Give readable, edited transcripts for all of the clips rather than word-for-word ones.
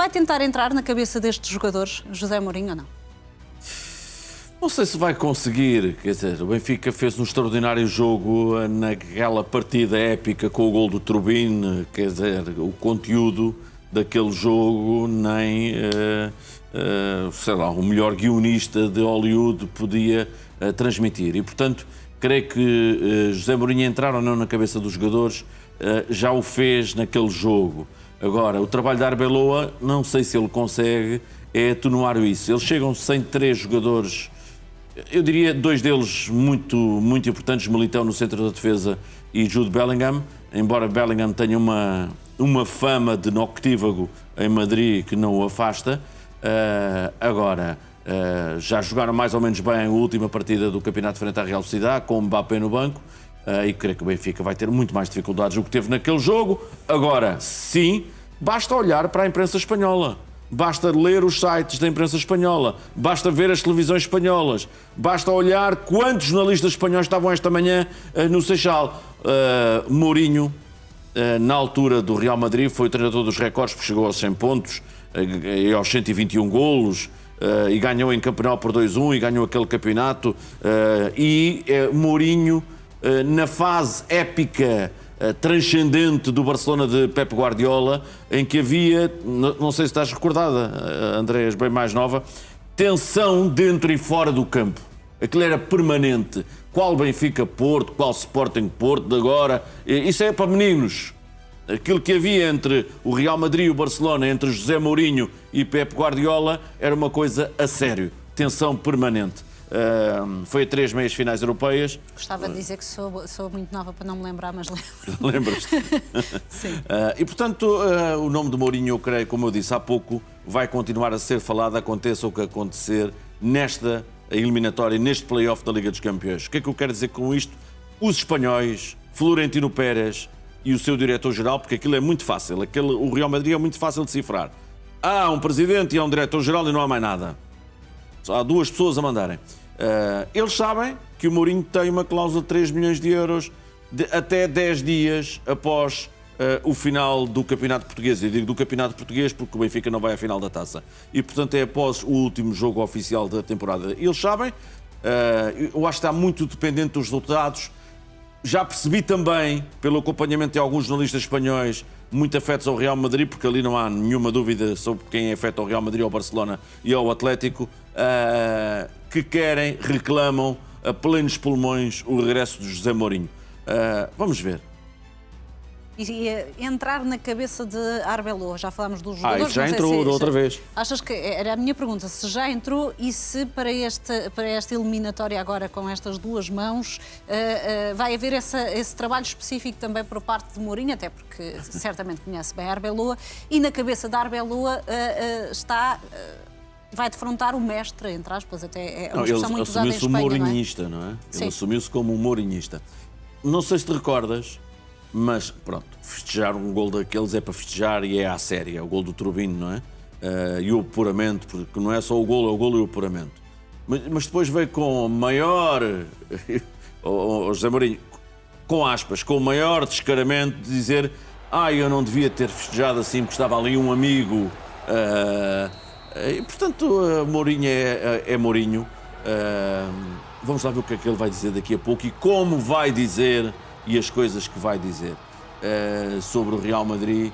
vai tentar entrar na cabeça destes jogadores, José Mourinho, ou não? Não sei se vai conseguir, quer dizer, o Benfica fez um extraordinário jogo naquela partida épica com o gol do Turbine, quer dizer, o conteúdo daquele jogo nem, sei lá, o melhor guionista de Hollywood podia transmitir. E, portanto, creio que José Mourinho entrar ou não na cabeça dos jogadores já o fez naquele jogo. Agora, o trabalho da Arbeloa, não sei se ele consegue atenuar isso. Eles chegam sem 3 jogadores. Eu diria 2 deles muito importantes, Militão no centro da defesa e Jude Bellingham, embora Bellingham tenha uma fama de noctívago em Madrid que não o afasta. Agora, já jogaram mais ou menos bem a última partida do campeonato frente à Real Sociedade, com o Mbappé no banco, e creio que o Benfica vai ter muito mais dificuldades do que teve naquele jogo. Agora, sim, basta olhar para a imprensa espanhola. Basta ler os sites da imprensa espanhola, basta ver as televisões espanholas, basta olhar quantos jornalistas espanhóis estavam esta manhã no Seixal. Mourinho, na altura do Real Madrid, foi o treinador dos recordes, porque chegou aos 100 pontos e aos 121 golos, e ganhou em campeonato por 2-1 e ganhou aquele campeonato. Mourinho, na fase épica, transcendente do Barcelona de Pep Guardiola, em que havia, não sei se estás recordada, André, és bem mais nova, tensão dentro e fora do campo. Aquilo era permanente. Qual Benfica-Porto, qual Sporting-Porto de agora. Isso é para meninos. Aquilo que havia entre o Real Madrid e o Barcelona, entre José Mourinho e Pep Guardiola, era uma coisa a sério. Tensão permanente. Foi a 3 meias finais europeias. Gostava de dizer que sou muito nova para não me lembrar, mas lembro. Lembras-te? Sim. E, portanto, o nome de Mourinho, eu creio, como eu disse há pouco, vai continuar a ser falado, aconteça o que acontecer, nesta eliminatória, neste play-off da Liga dos Campeões. O que é que eu quero dizer com isto? Os espanhóis, Florentino Pérez e o seu diretor-geral, porque aquilo é muito fácil, o Real Madrid é muito fácil de cifrar. Há um presidente e há um diretor-geral e não há mais nada. Há 2 pessoas a mandarem. Eles sabem que o Mourinho tem uma cláusula de 3 milhões de euros até 10 dias após o final do Campeonato Português. Eu digo do Campeonato Português porque o Benfica não vai à final da Taça. E, portanto, é após o último jogo oficial da temporada. Eles sabem. Eu acho que está muito dependente dos resultados. Já percebi também, pelo acompanhamento de alguns jornalistas espanhóis, muito afetos ao Real Madrid, porque ali não há nenhuma dúvida sobre quem é afeto ao Real Madrid, ao Barcelona e ao Atlético, que querem, reclamam a plenos pulmões o regresso de José Mourinho. Vamos ver. E entrar na cabeça de Arbeloa, já falámos dos jogadores. Isso já entrou da outra vez. Achas que, era a minha pergunta, se já entrou e se para esta eliminatória agora com estas 2 mãos vai haver esse trabalho específico também por parte de Mourinho, até porque certamente conhece bem Arbeloa, e na cabeça de Arbeloa vai defrontar o mestre, entre aspas, até é uma expressão muito usada em Espanha, não é? Ele assumiu-se mourinhista, não é? Ele assumiu-se como um mourinhista. Não sei se te recordas, mas pronto, festejar um gol daqueles é para festejar e é à série, é o gol do Turbine, não é? E o apuramento, porque não é só o gol, é o gol e o apuramento. Mas depois veio com o maior, José Mourinho, com aspas, com o maior descaramento de dizer: eu não devia ter festejado assim porque estava ali um amigo. E portanto, Mourinho é Mourinho. Vamos lá ver o que é que ele vai dizer daqui a pouco e como vai dizer e as coisas que vai dizer sobre o Real Madrid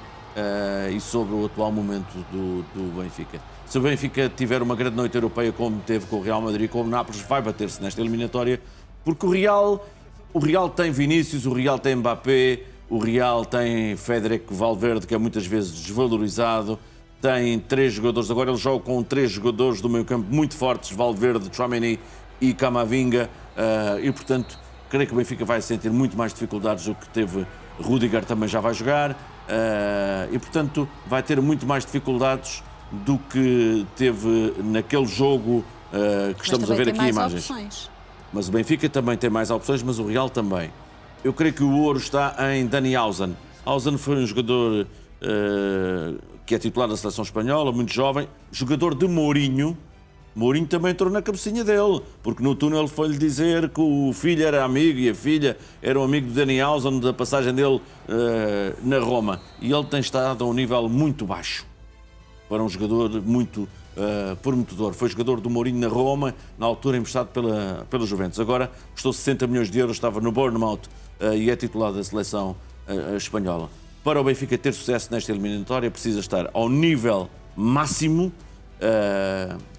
e sobre o atual momento do Benfica. Se o Benfica tiver uma grande noite europeia como teve com o Real Madrid, como o Nápoles, vai bater-se nesta eliminatória, porque o Real tem Vinícius, o Real tem Mbappé, o Real tem Federico Valverde, que é muitas vezes desvalorizado, tem 3 jogadores, agora ele joga com 3 jogadores do meio campo muito fortes, Valverde, Tchouaméni e Camavinga, e portanto creio que o Benfica vai sentir muito mais dificuldades do que teve. Rudiger também já vai jogar, e portanto vai ter muito mais dificuldades do que teve naquele jogo que estamos a ver aqui imagens. Opções. Mas o Benfica também tem mais opções, mas o Real também. Eu creio que o ouro está em Dani Hausen. Hausen foi um jogador que é titular da seleção espanhola, muito jovem, jogador de Mourinho. Mourinho também entrou na cabecinha dele, porque no túnel foi-lhe dizer que o filho era amigo e a filha era um amigo de Dani Hausen, da passagem dele na Roma. E ele tem estado a um nível muito baixo. para um jogador muito prometedor. Foi jogador do Mourinho na Roma, na altura emprestado pela Juventus. Agora custou 60 milhões de euros, estava no Bournemouth e é titular da seleção espanhola. Para o Benfica ter sucesso nesta eliminatória, precisa estar ao nível máximo,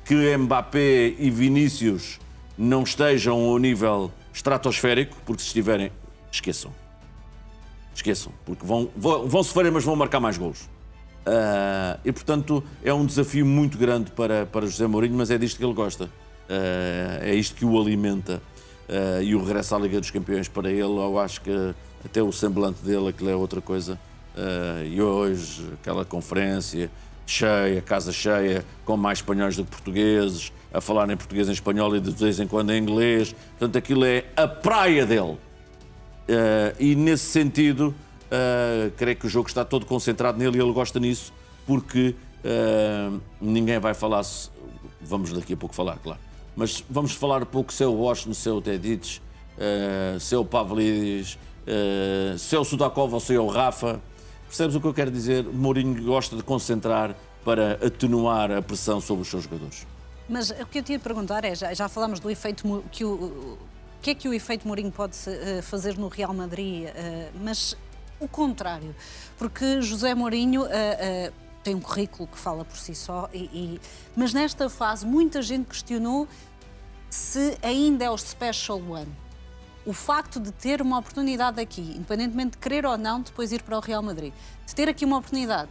que Mbappé e Vinícius não estejam ao nível estratosférico, porque se estiverem, esqueçam. Esqueçam, porque vão sofrer, mas vão marcar mais golos. E, portanto, é um desafio muito grande para José Mourinho, mas é disto que ele gosta. É isto que o alimenta. E o regresso à Liga dos Campeões para ele, eu acho que até o semblante dele, aquilo é outra coisa. E hoje, aquela conferência cheia, casa cheia, com mais espanhóis do que portugueses, a falar em português, em espanhol e de vez em quando em inglês. Portanto, aquilo é a praia dele. E nesse sentido, creio que o jogo está todo concentrado nele e ele gosta nisso, porque ninguém vai falar, vamos daqui a pouco falar, claro, mas vamos falar um pouco seu Washington, seu Tedic, seu Pavlidis, seu Sudakov ou seu Rafa. Percebes o que eu quero dizer? Mourinho gosta de concentrar para atenuar a pressão sobre os seus jogadores. Mas o que eu tinha de perguntar é, já falámos do efeito o que é que o efeito Mourinho pode fazer no Real Madrid, mas o contrário, porque José Mourinho tem um currículo que fala por si só, mas nesta fase muita gente questionou se ainda é o Special One. O facto de ter uma oportunidade aqui, independentemente de querer ou não depois ir para o Real Madrid, de ter aqui uma oportunidade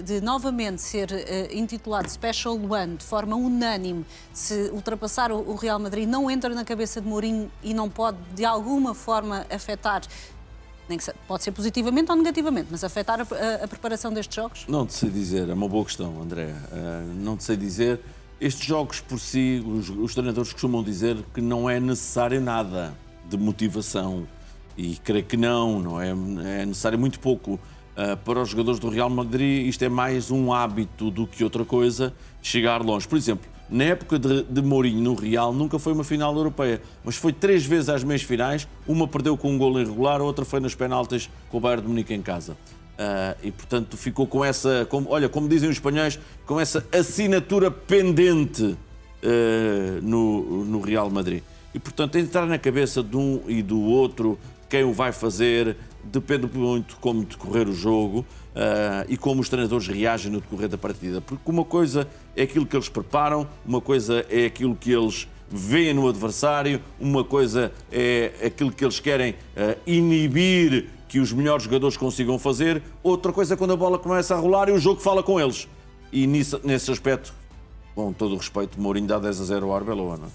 de novamente ser intitulado Special One de forma unânime, se ultrapassar o Real Madrid, não entra na cabeça de Mourinho e não pode de alguma forma afetar, nem que pode ser positivamente ou negativamente, mas afetar a preparação destes jogos? Não te sei dizer, é uma boa questão, André. Não te sei dizer. Estes jogos por si, os treinadores costumam dizer que não é necessário nada de motivação. E creio que não é necessário muito pouco. Para os jogadores do Real Madrid, isto é mais um hábito do que outra coisa, chegar longe. Por exemplo, na época de Mourinho no Real, nunca foi uma final europeia, mas foi 3 vezes às meias finais, uma perdeu com um golo irregular, a outra foi nos penaltis com o Bayern de Munique em casa. E, portanto, ficou com essa, como dizem os espanhóis, com essa assinatura pendente no Real Madrid. E, portanto, entrar na cabeça de um e do outro, quem o vai fazer, depende muito de como decorrer o jogo e como os treinadores reagem no decorrer da partida. Porque uma coisa é aquilo que eles preparam, uma coisa é aquilo que eles veem no adversário, uma coisa é aquilo que eles querem inibir que os melhores jogadores consigam fazer, outra coisa é quando a bola começa a rolar e o jogo fala com eles. E nesse aspecto, com todo o respeito, Mourinho dá 10-0 ao Arbeloa, não é?